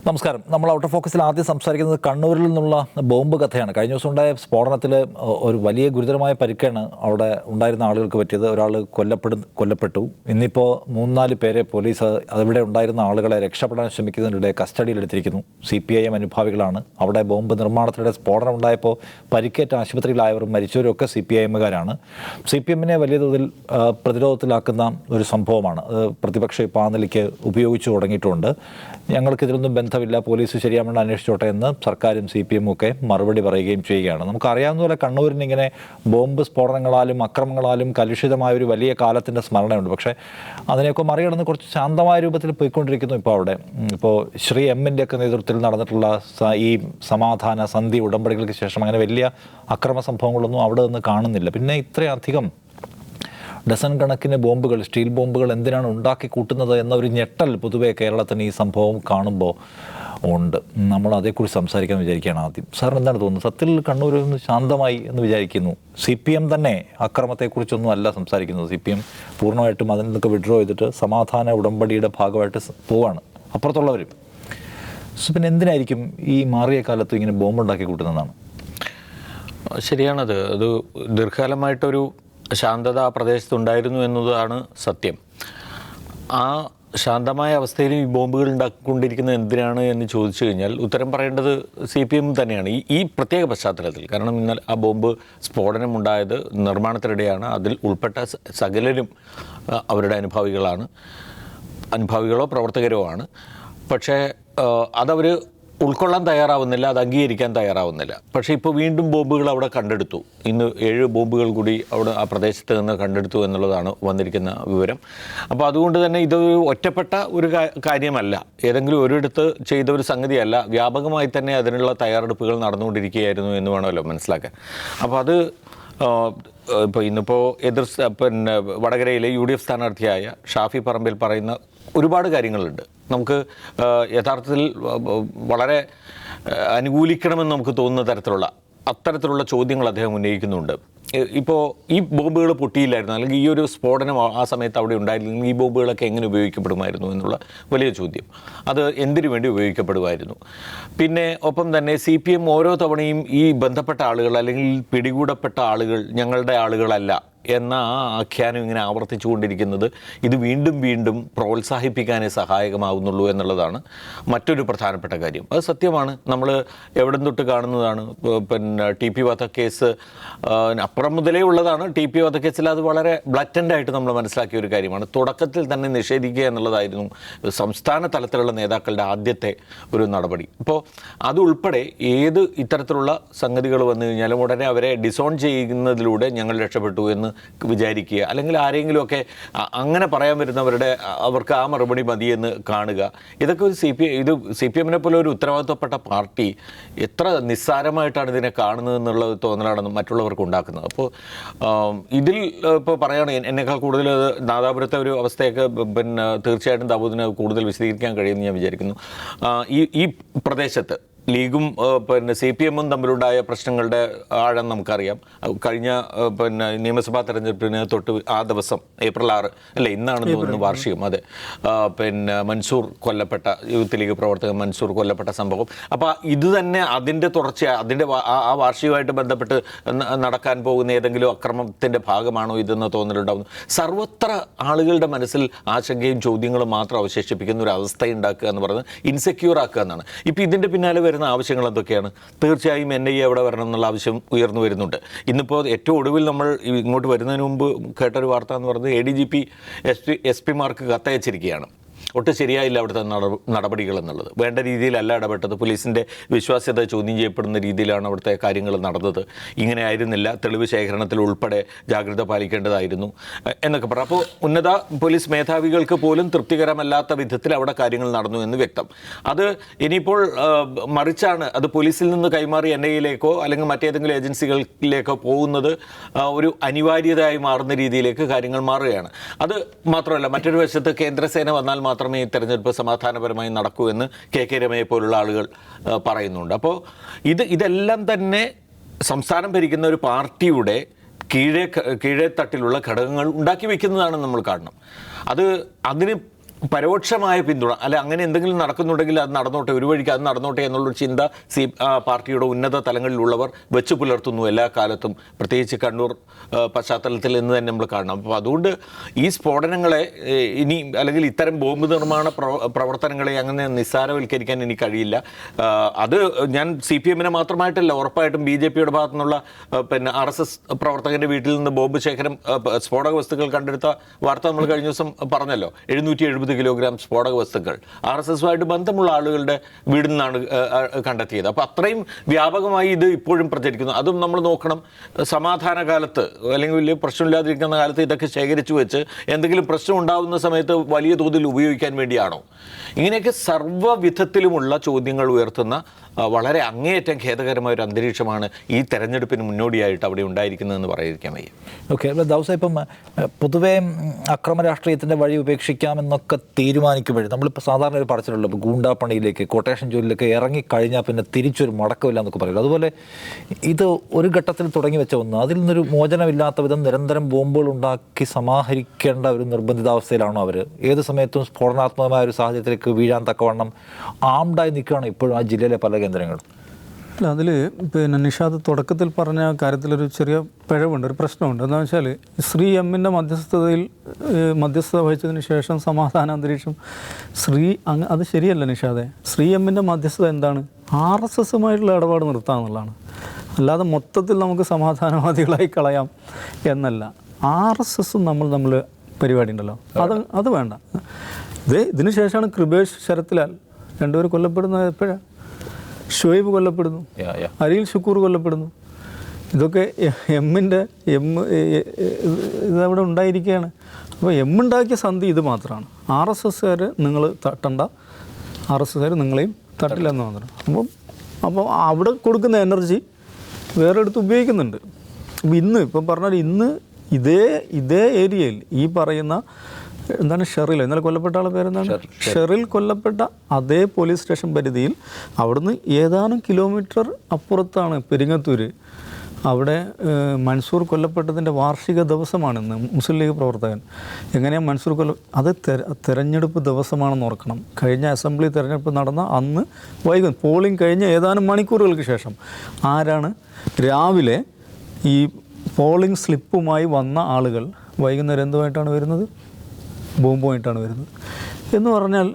നമസ്കാരം. നമ്മൾ out of ഫോക്കസിൽ ആദ്യം സംസാരിക്കുന്നത് കണ്ണൂരിൽ നിന്നുള്ള ബോംബ് കഥയാണ്. കഴിഞ്ഞ ദിവസം ഉണ്ടായ സ്ഫോടനത്തിൽ ഒരു വലിയ ഗുരുതരമായ പരിക്കാണ് അവിടെ ഉണ്ടായിരുന്ന ആളുകൾക്ക് പറ്റിയത്. ഒരാൾ കൊല്ലപ്പെട്ടു. ഇന്നിപ്പോൾ 3-4 പേരെ പോലീസ് അവിടെ ഉണ്ടായിരുന്ന ആളുകളെ രക്ഷപ്പെടാൻ ശ്രമിക്കുന്നതിനിടെ കസ്റ്റഡിയിലെടുത്തിരിക്കുന്നു. CPIM അനുഭാവികളാണ്. അവിടെ ബോംബ് നിർമ്മാണത്തിനിടെ സ്ഫോടനം ഉണ്ടായപ്പോൾ പരിക്കേറ്റ ആശുപത്രിയിലായവരും മരിച്ചവരൊക്കെ CPIMകാരാണ്. CPMനെ വലിയ തോതിൽ പ്രതിരോധത്തിലാക്കുന്ന ഒരു സംഭവമാണ്. പ്രതിപക്ഷം ഇപ്പോൾ ആ നിലയ്ക്ക് ഉപയോഗിച്ചു തുടങ്ങിയിട്ടുണ്ട്. ഞങ്ങൾക്കിതിലൊന്നും ബന്ധമില്ല, പോലീസ് ശരിയാവണ്ണം അന്വേഷിച്ചോട്ടെ എന്ന് സർക്കാരും CPM ഒക്കെ മറുപടി പറയുകയും ചെയ്യുകയാണ്. നമുക്കറിയാവുന്ന പോലെ കണ്ണൂരിന് ഇങ്ങനെ ബോംബ് സ്ഫോടനങ്ങളാലും അക്രമങ്ങളാലും കലുഷിതമായ ഒരു വലിയ കാലത്തിൻ്റെ സ്മരണയുണ്ട്. പക്ഷേ അതിനെയൊക്കെ മറികടന്ന് കുറച്ച് ശാന്തമായ രൂപത്തിൽ പോയിക്കൊണ്ടിരിക്കുന്നു ഇപ്പോൾ അവിടെ. ഇപ്പോൾ ശ്രീ M-ൻ്റെ ഒക്കെ നേതൃത്വത്തിൽ നടന്നിട്ടുള്ള ഈ സമാധാന സന്ധി ഉടമ്പടികൾക്ക് ശേഷം അങ്ങനെ വലിയ അക്രമ സംഭവങ്ങളൊന്നും അവിടെ നിന്ന് കാണുന്നില്ല. പിന്നെ ഇത്രയധികം ഡസൻ കണക്കിന് ബോംബുകൾ, സ്റ്റീൽ ബോംബുകൾ എന്തിനാണ് ഉണ്ടാക്കി കൂട്ടുന്നത് എന്ന ഒരു ഞെട്ടൽ പൊതുവെ കേരളത്തിന് ഈ സംഭവം കാണുമ്പോൾ ഉണ്ട്. നമ്മൾ അതേക്കുറിച്ച് സംസാരിക്കാൻ വിചാരിക്കുകയാണ് ആദ്യം. സാറിന് എന്താണ് തോന്നുന്നത്? സത്യത്തിൽ കണ്ണൂരിൽ നിന്ന് ശാന്തമായി എന്ന് വിചാരിക്കുന്നു. CPM തന്നെ അക്രമത്തെക്കുറിച്ചൊന്നും അല്ല സംസാരിക്കുന്നത്. CPM പൂർണ്ണമായിട്ടും അതിൽ നിന്നൊക്കെ വിഡ്രോ ചെയ്തിട്ട് സമാധാന ഉടമ്പടിയുടെ ഭാഗമായിട്ട് പോവാണ് അപ്പുറത്തുള്ളവരും. പിന്നെ എന്തിനായിരിക്കും ഈ മാറിയ കാലത്ത് ഇങ്ങനെ ബോംബുണ്ടാക്കി കൂട്ടുന്നതാണ്? ശരിയാണത്. അത് ദീർഘകാലമായിട്ടൊരു ശാന്തത ആ പ്രദേശത്തുണ്ടായിരുന്നു എന്നതാണ് സത്യം. ആ ശാന്തമായ അവസ്ഥയിലും ഈ ബോംബുകൾ ഉണ്ടാക്കിക്കൊണ്ടിരിക്കുന്നത് എന്തിനാണ് എന്ന് ചോദിച്ചു കഴിഞ്ഞാൽ ഉത്തരം പറയേണ്ടത് CPM തന്നെയാണ് ഈ പ്രത്യേക പശ്ചാത്തലത്തിൽ. കാരണം ഇന്നലെ ആ ബോംബ് സ്ഫോടനമുണ്ടായത് നിർമ്മാണത്തിനിടെയാണ്. അതിൽ ഉൾപ്പെട്ട സകലരും അവരുടെ അനുഭാവികളോ പ്രവർത്തകരോ ആണ്. പക്ഷേ അതവർ ഉൾക്കൊള്ളാൻ തയ്യാറാവുന്നില്ല, അത് അംഗീകരിക്കാൻ തയ്യാറാവുന്നില്ല. പക്ഷേ ഇപ്പോൾ വീണ്ടും ബോംബുകൾ അവിടെ കണ്ടെടുത്തു. ഇന്ന് 7 ബോംബുകൾ കൂടി അവിടെ ആ പ്രദേശത്ത് നിന്ന് കണ്ടെടുത്തു എന്നുള്ളതാണ് വന്നിരിക്കുന്ന വിവരം. അപ്പോൾ അതുകൊണ്ട് തന്നെ ഇതൊരു ഒറ്റപ്പെട്ട ഒരു കാര്യമല്ല, ഏതെങ്കിലും ഒരിടത്ത് ചെയ്ത ഒരു സംഗതിയല്ല. വ്യാപകമായി തന്നെ അതിനുള്ള തയ്യാറെടുപ്പുകൾ നടന്നുകൊണ്ടിരിക്കുകയായിരുന്നു എന്ന് വേണമല്ലോ മനസ്സിലാക്കാൻ. അപ്പോൾ അത് ഇന്നിപ്പോൾ വടകരയിലെ UDF സ്ഥാനാർത്ഥിയായ ഷാഫി പറമ്പിൽ പറയുന്ന ഒരുപാട് കാര്യങ്ങളുണ്ട്. നമുക്ക് യഥാർത്ഥത്തിൽ വളരെ അനുകൂലിക്കണമെന്ന് നമുക്ക് തോന്നുന്ന അത്തരത്തിലുള്ള ചോദ്യങ്ങൾ അദ്ദേഹം ഉന്നയിക്കുന്നുണ്ട്. ഇപ്പോൾ ഈ ബോംബുകൾ പൊട്ടിയില്ലായിരുന്നു, അല്ലെങ്കിൽ ഈ ഒരു സ്ഫോടനം ആ സമയത്ത് അവിടെ ഉണ്ടായിരുന്നെങ്കിൽ ഈ ബോംബുകളൊക്കെ എങ്ങനെ ഉപയോഗിക്കപ്പെടുമായിരുന്നു എന്നുള്ള വലിയ ചോദ്യം. അത് എന്തിനു വേണ്ടി ഉപയോഗിക്കപ്പെടുമായിരുന്നു? പിന്നെ ഒപ്പം തന്നെ CPM ഓരോ തവണയും ഈ ബന്ധപ്പെട്ട ആളുകൾ അല്ലെങ്കിൽ പിടികൂടപ്പെട്ട ആളുകൾ ഞങ്ങളുടെ ആളുകളല്ല എന്ന ആ ആഖ്യാനം ഇങ്ങനെ ആവർത്തിച്ചു കൊണ്ടിരിക്കുന്നത് ഇത് വീണ്ടും വീണ്ടും പ്രോത്സാഹിപ്പിക്കാനേ സഹായകമാകുന്നുള്ളൂ എന്നുള്ളതാണ് മറ്റൊരു പ്രധാനപ്പെട്ട കാര്യം. അത് സത്യമാണ്. നമ്മൾ എവിടെ തൊട്ട് കാണുന്നതാണ്. പിന്നെ TP വധക്കേസ് അപ്പുറം മുതലേ ഉള്ളതാണ്. TP വധക്കേസിൽ അത് വളരെ ബ്ലറ്റൻ്റായിട്ട് നമ്മൾ മനസ്സിലാക്കിയ ഒരു കാര്യമാണ്. തുടക്കത്തിൽ തന്നെ നിഷേധിക്കുക എന്നുള്ളതായിരുന്നു സംസ്ഥാന തലത്തിലുള്ള നേതാക്കളുടെ ആദ്യത്തെ ഒരു നടപടി. അപ്പോൾ അതുൾപ്പെടെ ഏത് ഇത്തരത്തിലുള്ള സംഗതികൾ വന്നു കഴിഞ്ഞാലും ഉടനെ അവരെ ഡിസോൺ ചെയ്യുന്നതിലൂടെ ഞങ്ങൾ രക്ഷപ്പെട്ടു എന്ന് വിചാരിക്കുക, അല്ലെങ്കിൽ ആരെങ്കിലുമൊക്കെ അങ്ങനെ പറയാൻ വരുന്നവരുടെ അവർക്ക് ആ മറുപടി മതിയെന്ന് കാണുക. ഇതൊക്കെ ഒരു CPMനെ പോലെ ഒരു ഉത്തരവാദിത്വപ്പെട്ട പാർട്ടി എത്ര നിസ്സാരമായിട്ടാണ് ഇതിനെ കാണുന്നത് എന്നുള്ള തോന്നലാണ് മറ്റുള്ളവർക്ക് ഉണ്ടാക്കുന്നത്. അപ്പോൾ ഇതിൽ ഇപ്പോൾ പറയുകയാണ് എന്നെക്കാൾ കൂടുതൽ നാദാപുരത്തെ ഒരു അവസ്ഥയൊക്കെ പിന്നെ തീർച്ചയായിട്ടും ദാവൂദിന് കൂടുതൽ വിശദീകരിക്കാൻ കഴിയുമെന്ന് ഞാൻ വിചാരിക്കുന്നു. ഈ പ്രദേശത്ത് ലീഗും പിന്നെ CPM-ഉം തമ്മിലുണ്ടായ പ്രശ്നങ്ങളുടെ ആഴം നമുക്കറിയാം. കഴിഞ്ഞ പിന്നെ നിയമസഭാ തെരഞ്ഞെടുപ്പിന് തൊട്ട് ആ ദിവസം April 6 അല്ലേ, ഇന്നാണെന്ന് തോന്നുന്നു വാർഷികം. അതെ, പിന്നെ മൻസൂർ കൊല്ലപ്പെട്ട, യൂത്ത് ലീഗ് പ്രവർത്തകൻ മൻസൂർ കൊല്ലപ്പെട്ട സംഭവം. അപ്പോൾ ഇത് തന്നെ അതിൻ്റെ അതിൻ്റെ ആ വാർഷികമായിട്ട് ബന്ധപ്പെട്ട് നടക്കാൻ പോകുന്ന ഏതെങ്കിലും അക്രമത്തിൻ്റെ ഭാഗമാണോ ഇതെന്ന് തോന്നലുണ്ടാകുന്നു. സർവത്ര ആളുകളുടെ മനസ്സിൽ ആശങ്കയും ചോദ്യങ്ങളും മാത്രം അവശേഷിപ്പിക്കുന്ന ഒരു അവസ്ഥയുണ്ടാക്കുക എന്ന് പറയുന്നത് ഇൻസെക്യൂർ ആക്കുക എന്നാണ്. ഇപ്പോൾ ഇതിൻ്റെ പിന്നാലെ വരുന്ന ആവശ്യങ്ങൾ എന്തൊക്കെയാണ്? തീർച്ചയായും NIA അവിടെ വരണം എന്നുള്ള ആവശ്യം ഉയർന്നു വരുന്നുണ്ട്. ഇന്നിപ്പോൾ ഏറ്റവും ഒടുവിൽ നമ്മൾ ഇങ്ങോട്ട് വരുന്നതിന് മുമ്പ് കേട്ടൊരു വാർത്ത എന്ന് പറയുന്നത് ADGP SP-മാർക്ക് കത്തയച്ചിരിക്കുകയാണ്. ഒട്ടും ശരിയായില്ല അവിടുത്തെ നടപടികൾ എന്നുള്ളത്. വേണ്ട രീതിയിലല്ല ഇടപെട്ടത്. പോലീസിൻ്റെ വിശ്വാസ്യത ചോദ്യം ചെയ്യപ്പെടുന്ന രീതിയിലാണ് അവിടുത്തെ കാര്യങ്ങൾ നടന്നത്. ഇങ്ങനെ ആയിരുന്നില്ല, തെളിവ് ശേഖരണത്തിൽ ഉൾപ്പെടെ ജാഗ്രത പാലിക്കേണ്ടതായിരുന്നു എന്നൊക്കെ പറഞ്ഞു. അപ്പോൾ ഉന്നത പോലീസ് മേധാവികൾക്ക് പോലും തൃപ്തികരമല്ലാത്ത വിധത്തിൽ അവിടെ കാര്യങ്ങൾ നടന്നു എന്ന് വ്യക്തം. അത് ഇനിയിപ്പോൾ മറിച്ചാണ് അത് പോലീസിൽ നിന്ന് കൈമാറി NIA-യിലേക്കോ അല്ലെങ്കിൽ മറ്റേതെങ്കിലും ഏജൻസികളിലേക്കോ പോകുന്നത് ഒരു അനിവാര്യതയായി മാറുന്ന രീതിയിലേക്ക് കാര്യങ്ങൾ മാറുകയാണ്. അത് മാത്രമല്ല, മറ്റൊരു വശത്ത് കേന്ദ്രസേന വന്നാൽ മാത്രമേ ഈ തെരഞ്ഞെടുപ്പ് സമാധാനപരമായി നടക്കൂ എന്ന് KK രമയെ പോലുള്ള ആളുകൾ പറയുന്നുണ്ട്. അപ്പോൾ ഇതെല്ലാം തന്നെ സംസ്ഥാനം ഭരിക്കുന്ന ഒരു പാർട്ടിയുടെ കീഴേ തട്ടിലുള്ള ഘടകങ്ങൾ ഉണ്ടാക്കി വെക്കുന്നതാണെന്ന് നമ്മൾ കാണണം. അതിന് പരോക്ഷമായ പിന്തുണ, അല്ലെ അങ്ങനെ എന്തെങ്കിലും നടക്കുന്നുണ്ടെങ്കിൽ അത് നടന്നോട്ടെ, ഒരു വഴിക്ക് അത് നടന്നോട്ടെ എന്നുള്ളൊരു ചിന്ത പാർട്ടിയുടെ ഉന്നത തലങ്ങളിലുള്ളവർ വെച്ചു പുലർത്തുന്നു എല്ലാ കാലത്തും, പ്രത്യേകിച്ച് കണ്ണൂർ പശ്ചാത്തലത്തിൽ എന്ന് തന്നെ നമ്മൾ കാണണം. അപ്പോൾ അതുകൊണ്ട് ഈ സ്ഫോടനങ്ങളെ ഇനി അല്ലെങ്കിൽ ഇത്തരം ബോംബ് നിർമ്മാണ പ്രവർത്തനങ്ങളെ അങ്ങനെ നിസ്സാരവൽക്കരിക്കാൻ ഇനി കഴിയില്ല. അത് ഞാൻ CPM മാത്രമായിട്ടല്ല, ഉറപ്പായിട്ടും BJPയുടെ ഭാഗത്തു നിന്നുള്ള RSS പ്രവർത്തകൻ്റെ വീട്ടിൽ നിന്ന് ബോംബ് ശേഖരം, സ്ഫോടക വസ്തുക്കൾ കണ്ടെടുത്ത വാർത്ത നമ്മൾ കഴിഞ്ഞ ദിവസം പറഞ്ഞല്ലോ. 770 കിലോഗ്രാം സ്ഫോടക വസ്തുക്കൾ RSSുമായിട്ട് ബന്ധമുള്ള ആളുകളുടെ വീടിൽ നിന്നാണ് കണ്ടെത്തിയത്. അപ്പോൾ അത്രയും വ്യാപകമായി ഇത് ഇപ്പോഴും പ്രചരിക്കുന്നു. അതും നമ്മൾ നോക്കണം, സമാധാന കാലത്ത് അല്ലെങ്കിൽ വലിയ പ്രശ്നമില്ലാതിരിക്കുന്ന കാലത്ത് ഇതൊക്കെ ശേഖരിച്ചു വെച്ച് എന്തെങ്കിലും പ്രശ്നം ഉണ്ടാകുന്ന സമയത്ത് വലിയ തോതിൽ ഉപയോഗിക്കാൻ വേണ്ടിയാണോ? ഇങ്ങനെയൊക്കെ സർവ്വവിധത്തിലുമുള്ള ചോദ്യങ്ങൾ ഉയർത്തുന്ന വളരെ അങ്ങേയറ്റം ഖേദകരമായ ഒരു അന്തരീക്ഷമാണ് ഈ തെരഞ്ഞെടുപ്പിന് മുന്നോടിയായിട്ട് അവിടെ ഉണ്ടായിരിക്കുന്നതെന്ന് പറയാതിരിക്കാൻ വയ്യ. ഓക്കെ, ദൗസ, ഇപ്പം പൊതുവേ അക്രമ രാഷ്ട്രീയത്തിൻ്റെ വഴി ഉപേക്ഷിക്കാമെന്നൊക്കെ തീരുമാനിക്കുമ്പോഴേ നമ്മളിപ്പോൾ സാധാരണ ഒരു പറച്ചിലുള്ളൂ, ഇപ്പോൾ ഗൂണ്ടാപ്പണിയിലേക്ക്, കൊട്ടേഷൻ ജോലിയിലേക്ക് ഇറങ്ങിക്കഴിഞ്ഞാൽ പിന്നെ തിരിച്ചൊരു മടക്കമില്ല എന്നൊക്കെ പറയുള്ളൂ. അതുപോലെ ഇത് ഒരു ഘട്ടത്തിൽ തുടങ്ങി വെച്ച ഒന്ന്, അതിൽ നിന്നൊരു മോചനമില്ലാത്ത വിധം നിരന്തരം ബോംബുകൾ ഉണ്ടാക്കി സമാഹരിക്കേണ്ട ഒരു നിർബന്ധിതാവസ്ഥയിലാണോ അവർ? ഏത് സമയത്തും സ്ഫോടനാത്മകമായ ഒരു സാഹചര്യത്തിലേക്ക് വീഴാൻ തക്കവണ്ണം ആംഡായി നിൽക്കുകയാണ് ഇപ്പോഴും ആ ജില്ലയിലെ പല കേന്ദ്രങ്ങളും. അല്ല, അതിൽ നിഷാദ് തുടക്കത്തിൽ പറഞ്ഞ കാര്യത്തിലൊരു ചെറിയ പിഴവുണ്ട്, ഒരു പ്രശ്നമുണ്ട്. എന്താണെന്ന് വെച്ചാൽ ശ്രീ എമ്മിൻ്റെ മധ്യസ്ഥത വഹിച്ചതിന് ശേഷം സമാധാന അന്തരീക്ഷം അത് ശരിയല്ല നിഷാദെ. ശ്രീ എമ്മിൻ്റെ മധ്യസ്ഥത എന്താണ്? RSSുമായിട്ടുള്ള ഇടപാട് നിർത്താമെന്നുള്ളതാണ്. അല്ലാതെ മൊത്തത്തിൽ നമുക്ക് സമാധാനവാദികളായി കളയാം എന്നല്ല. RSSും നമ്മൾ പരിപാടി ഉണ്ടല്ലോ, അത് വേണ്ട. ഇതിന് ശേഷമാണ് കൃപേഷ്, ശരത്ലാൽ രണ്ടുപേർ കൊല്ലപ്പെടുന്നത്. എപ്പോഴാണ്? ഷുഹൈബ് കൊല്ലപ്പെടുന്നു, അരിയിൽ ഷുക്കൂർ കൊല്ലപ്പെടുന്നു. ഇതൊക്കെ ഇതവിടെ ഉണ്ടായിരിക്കുകയാണ്. അപ്പോൾ ഉണ്ടാക്കിയ സന്ധി ഇത് മാത്രമാണ്. RSSുകാർ നിങ്ങൾ തട്ടണ്ട, RSSുകാർ നിങ്ങളെയും തട്ടില്ല എന്ന് മാത്രം. അപ്പോൾ അവിടെ കൊടുക്കുന്ന എനർജി വേറെ എടുത്ത് ഉപയോഗിക്കുന്നുണ്ട്. അപ്പോൾ ഇപ്പം പറഞ്ഞാൽ ഇതേ ഏരിയയിൽ ഈ പറയുന്ന എന്താണ് ഷെറിൽ, ഇന്നലെ കൊല്ലപ്പെട്ട ആളുടെ പേരെന്താണ്? ഷെറിൽ കൊല്ലപ്പെട്ട അതേ പോലീസ് സ്റ്റേഷൻ പരിധിയിൽ അവിടുന്ന് ഏതാനും കിലോമീറ്റർ അപ്പുറത്താണ് പെരിങ്ങത്തൂർ. അവിടെ മൻസൂർ കൊല്ലപ്പെട്ടതിൻ്റെ വാർഷിക ദിവസമാണിന്ന്. മുസ്ലിം ലീഗ് പ്രവർത്തകൻ. എങ്ങനെയാണ് മൻസൂർ അത് തെരഞ്ഞെടുപ്പ് ദിവസമാണെന്ന് ഓർക്കണം. കഴിഞ്ഞ അസംബ്ലി തെരഞ്ഞെടുപ്പ് നടന്ന അന്ന് വൈകുന്നേരം പോളിംഗ് കഴിഞ്ഞ് ഏതാനും മണിക്കൂറുകൾക്ക് ശേഷം ആരാണ് രാവിലെ ഈ പോളിംഗ് സ്ലിപ്പുമായി വന്ന ആളുകൾ വൈകുന്നേരം എന്തുമായിട്ടാണ് വരുന്നത്? ബോംബുമായിട്ടാണ് വരുന്നത്. എന്ന് പറഞ്ഞാൽ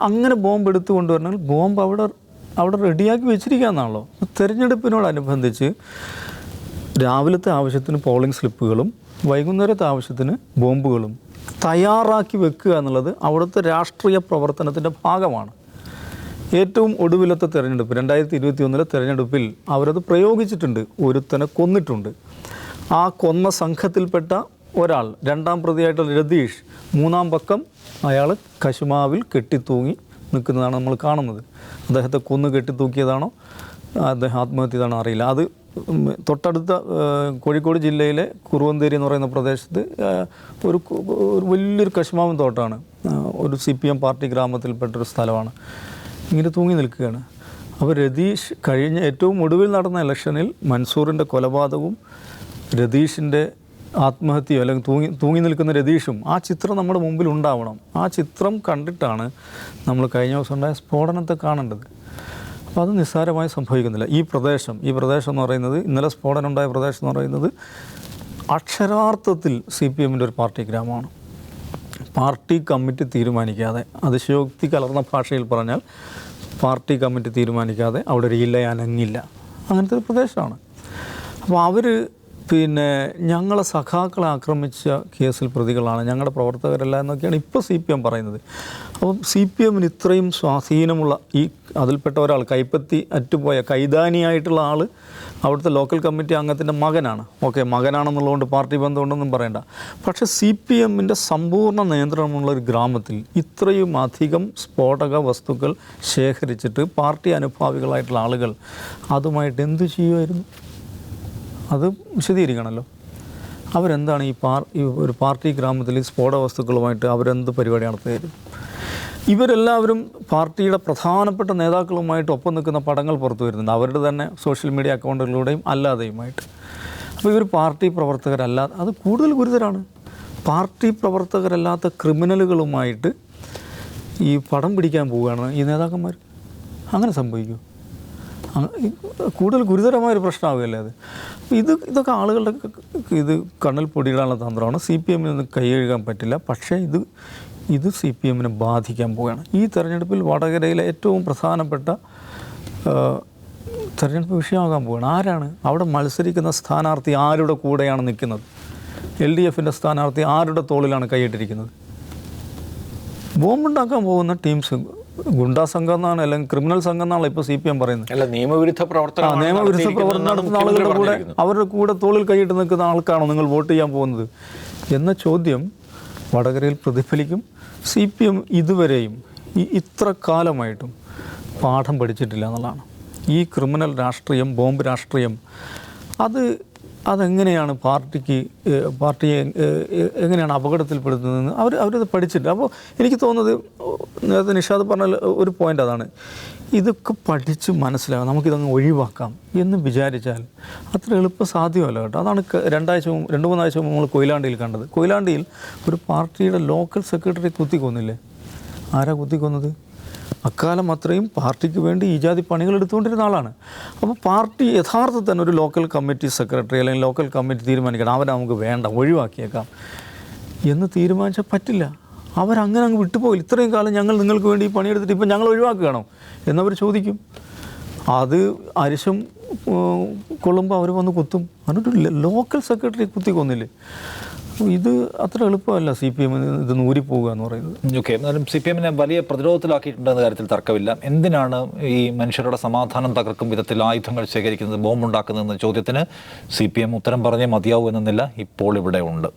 അങ്ങനെ ബോംബ് എടുത്തു കൊണ്ടുവരണാൽ ബോംബ് അവിടെ റെഡിയാക്കി വെച്ചിരിക്കുകയെന്നാണല്ലോ. തെരഞ്ഞെടുപ്പിനോടനുബന്ധിച്ച് രാവിലത്തെ ആവശ്യത്തിന് പോളിംഗ് സ്ലിപ്പുകളും വൈകുന്നേരത്തെ ആവശ്യത്തിന് ബോംബുകളും തയ്യാറാക്കി വെക്കുക എന്നുള്ളത് അവിടുത്തെ രാഷ്ട്രീയ പ്രവർത്തനത്തിൻ്റെ ഭാഗമാണ്. ഏറ്റവും ഒടുവിലത്തെ തെരഞ്ഞെടുപ്പ് 2021 തെരഞ്ഞെടുപ്പിൽ അവരത് പ്രയോഗിച്ചിട്ടുണ്ട്. ഒരുത്തനെ കൊന്നിട്ടുണ്ട്. ആ കൊന്ന സംഘത്തിൽപ്പെട്ട ഒരാൾ, രണ്ടാം പ്രതിയായിട്ടുള്ള രതീഷ്, മൂന്നാം പക്കം അയാൾ കശുമാവിൽ കെട്ടിത്തൂങ്ങി നിൽക്കുന്നതാണ് നമ്മൾ കാണുന്നത്. അദ്ദേഹത്തെ കൊന്ന് കെട്ടിത്തൂക്കിയതാണോ അദ്ദേഹം ആത്മഹത്യ ചെയ്താണോ അറിയില്ല. അത് തൊട്ടടുത്ത കോഴിക്കോട് ജില്ലയിലെ കുറുവന്തേരി എന്ന് പറയുന്ന പ്രദേശത്ത് ഒരു വലിയൊരു കശുമാവിൻ തോട്ടമാണ്. ഒരു CPM പാർട്ടി ഗ്രാമത്തിൽപ്പെട്ടൊരു സ്ഥലമാണ്. ഇങ്ങനെ തൂങ്ങി നിൽക്കുകയാണ്. അപ്പോൾ രതീഷ് കഴിഞ്ഞ ഏറ്റവും ഒടുവിൽ നടന്ന ഇലക്ഷനിൽ മൻസൂറിൻ്റെ കൊലപാതകവും രതീഷിൻ്റെ ആത്മഹത്യയോ അല്ലെങ്കിൽ തൂങ്ങി നിൽക്കുന്ന രതീഷും ആ ചിത്രം നമ്മുടെ മുമ്പിൽ ഉണ്ടാവണം. ആ ചിത്രം കണ്ടിട്ടാണ് നമ്മൾ കഴിഞ്ഞ ദിവസം ഉണ്ടായ സ്ഫോടനത്തെ കാണേണ്ടത്. അപ്പോൾ അത് നിസ്സാരമായി സംഭവിക്കുന്നില്ല. ഈ പ്രദേശം എന്ന് പറയുന്നത്, ഇന്നലെ സ്ഫോടനം ഉണ്ടായ പ്രദേശം എന്ന് പറയുന്നത് അക്ഷരാർത്ഥത്തിൽ CPMൻ്റെ ഒരു പാർട്ടി ഗ്രാമമാണ്. പാർട്ടി കമ്മിറ്റി തീരുമാനിക്കാതെ, അതിശയോക്തി കലർന്ന ഭാഷയിൽ പറഞ്ഞാൽ പാർട്ടി കമ്മിറ്റി തീരുമാനിക്കാതെ അവിടെ ഒരു ഇല്ല അനങ്ങില്ല, അങ്ങനത്തെ ഒരു പ്രദേശമാണ്. അപ്പോൾ അവർ ഞങ്ങളെ സഖാക്കളെ ആക്രമിച്ച കേസിൽ പ്രതികളാണ്, ഞങ്ങളുടെ പ്രവർത്തകരല്ല എന്നൊക്കെയാണ് ഇപ്പോൾ CPM പറയുന്നത്. അപ്പം CPMന് ഇത്രയും സ്വാധീനമുള്ള അതിൽപ്പെട്ട ഒരാൾ, കൈപ്പത്തി അറ്റുപോയ കൈതാനിയായിട്ടുള്ള ആൾ അവിടുത്തെ ലോക്കൽ കമ്മിറ്റി അംഗത്തിൻ്റെ മകനാണ്. ഓക്കെ, മകനാണെന്നുള്ളതുകൊണ്ട് പാർട്ടി ബന്ധമുണ്ടെന്നും പറയണ്ട. പക്ഷേ CPMൻ്റെ സമ്പൂർണ്ണ നിയന്ത്രണമുള്ള ഒരു ഗ്രാമത്തിൽ ഇത്രയും അധികം സ്ഫോടക വസ്തുക്കൾ ശേഖരിച്ചിട്ട് പാർട്ടി അനുഭാവികളായിട്ടുള്ള ആളുകൾ അതുമായിട്ട് എന്തു ചെയ്യുമായിരുന്നു? അത് വിശദീകരിക്കണമല്ലോ. അവരെന്താണ് ഈ ഒരു പാർട്ടി ഗ്രാമത്തിൽ ഈ സ്ഫോടക വസ്തുക്കളുമായിട്ട് അവരെന്ത് പരിപാടി നടത്തുകയായിരുന്നു? ഇവരെല്ലാവരും പാർട്ടിയുടെ പ്രധാനപ്പെട്ട നേതാക്കളുമായിട്ട് ഒപ്പം നിൽക്കുന്ന പടങ്ങൾ പുറത്തു വരുന്നുണ്ട്, അവരുടെ തന്നെ സോഷ്യൽ മീഡിയ അക്കൗണ്ടുകളിലൂടെയും അല്ലാതെയുമായിട്ട്. അപ്പോൾ ഇവർ പാർട്ടി പ്രവർത്തകരല്ലാതെ, അത് കൂടുതൽ ഗുരുതരമാണ്. പാർട്ടി പ്രവർത്തകരല്ലാത്ത ക്രിമിനലുകളുമായിട്ട് ഈ പടം പിടിക്കാൻ പോവുകയാണ് ഈ നേതാക്കന്മാർ. അങ്ങനെ സംഭവിക്കും. കൂടുതൽ ഗുരുതരമായൊരു പ്രശ്നമാവുകയല്ലേ അത്. ഇതൊക്കെ ആളുകളുടെ ഇത് കണ്ണിൽ പൊടിയിടാനുള്ള തന്ത്രമാണ്. CPM നിന്ന് കൈ കഴുകാൻ പറ്റില്ല. പക്ഷേ ഇത് CPM ബാധിക്കാൻ പോവുകയാണ്. ഈ തെരഞ്ഞെടുപ്പിൽ വടകരയിലെ ഏറ്റവും പ്രധാനപ്പെട്ട തെരഞ്ഞെടുപ്പ് വിഷയമാകാൻ പോവുകയാണ്. ആരാണ് അവിടെ മത്സരിക്കുന്ന സ്ഥാനാർത്ഥി? ആരുടെ കൂടെയാണ് നിൽക്കുന്നത്? LDFൻ്റെ സ്ഥാനാർത്ഥി ആരുടെ തോളിലാണ് കൈയിട്ടിരിക്കുന്നത്? ബോംബുണ്ടാക്കാൻ പോകുന്ന ടീംസ് ഗുണ്ടാ സംഘം എന്നാണ്, അല്ലെങ്കിൽ ക്രിമിനൽ സംഘം എന്നാണ് ഇപ്പോൾ CPM പറയുന്നത്. അല്ല, നിയമവിരുദ്ധ പ്രവർത്തനം നടത്തുന്ന ആളുകളുടെ കൂടെ, അവരുടെ കൂടെ തോളിൽ കൈയിട്ട് നിൽക്കുന്ന ആൾക്കാണോ നിങ്ങൾ വോട്ട് ചെയ്യാൻ പോകുന്നത് എന്ന ചോദ്യം വടകരയിൽ പ്രതിഫലിക്കും. CPM ഇതുവരെയും ഇത്ര കാലമായിട്ടും പാഠം പഠിച്ചിട്ടില്ല എന്നുള്ളതാണ്. ഈ ക്രിമിനൽ രാഷ്ട്രീയം, ബോംബ് രാഷ്ട്രീയം, അതെങ്ങനെയാണ് പാർട്ടിയെ എങ്ങനെയാണ് അപകടത്തിൽപ്പെടുത്തുന്നതെന്ന് അവരത് പഠിച്ചിട്ട്. അപ്പോൾ എനിക്ക് തോന്നുന്നത്, നേരത്തെ നിഷാദ് പറഞ്ഞ ഒരു പോയിൻ്റ് അതാണ്, ഇതൊക്കെ പഠിച്ച് മനസ്സിലാകാം, നമുക്കിതങ്ങ് ഒഴിവാക്കാം എന്ന് വിചാരിച്ചാൽ അത്ര എളുപ്പം സാധ്യമല്ല കേട്ടോ. അതാണ് 2-3 ആഴ്ച മുമ്പ് നമ്മൾ കൊയിലാണ്ടിയിൽ കണ്ടത്. കൊയിലാണ്ടിയിൽ ഒരു പാർട്ടിയുടെ ലോക്കൽ സെക്രട്ടറി കുത്തിക്കൊന്നില്ലേ? ആരാ കുത്തിക്കൊന്നത്? അക്കാലം അത്രയും പാർട്ടിക്ക് വേണ്ടി ഈ ജാതി പണികൾ എടുത്തുകൊണ്ടിരുന്ന ആളാണ്. അപ്പോൾ പാർട്ടി യഥാർത്ഥത്തിൽ തന്നെ ഒരു ലോക്കൽ കമ്മിറ്റി സെക്രട്ടറി അല്ലെങ്കിൽ ലോക്കൽ കമ്മിറ്റി തീരുമാനിക്കണം, അവരെ നമുക്ക് വേണ്ട, ഒഴിവാക്കിയേക്കാം എന്ന് തീരുമാനിച്ചാൽ പറ്റില്ല. അവരങ്ങനെ അങ്ങ് വിട്ടുപോയില്ല. ഇത്രയും കാലം ഞങ്ങൾ നിങ്ങൾക്ക് വേണ്ടി ഈ പണിയെടുത്തിട്ട് ഇപ്പം ഞങ്ങൾ ഒഴിവാക്കുകയാണോ എന്നവർ ചോദിക്കും. അത് അരിശം കൊള്ളുമ്പോൾ അവർ വന്ന് കുത്തും. എന്നിട്ട് ലോക്കൽ സെക്രട്ടറി കുത്തിക്കൊന്നില്ലേ? ഇത് അത്ര എളുപ്പമല്ല CPM ഇത് നൂരിപ്പോവുക എന്ന് പറയുന്നത്. ഓക്കെ, എന്നാലും CPM വലിയ പ്രതിരോധത്തിലാക്കിയിട്ടുണ്ടെന്ന കാര്യത്തിൽ തർക്കമില്ല. എന്തിനാണ് ഈ മനുഷ്യരുടെ സമാധാനം തകർക്കും വിധത്തിൽ ആയുധങ്ങൾ ശേഖരിക്കുന്നത്, ബോംബുണ്ടാക്കുന്നതെന്ന ചോദ്യത്തിന് CPM ഉത്തരം പറഞ്ഞേ മതിയാവൂ എന്നൊന്നില്ല ഇപ്പോൾ ഇവിടെ ഉണ്ട്.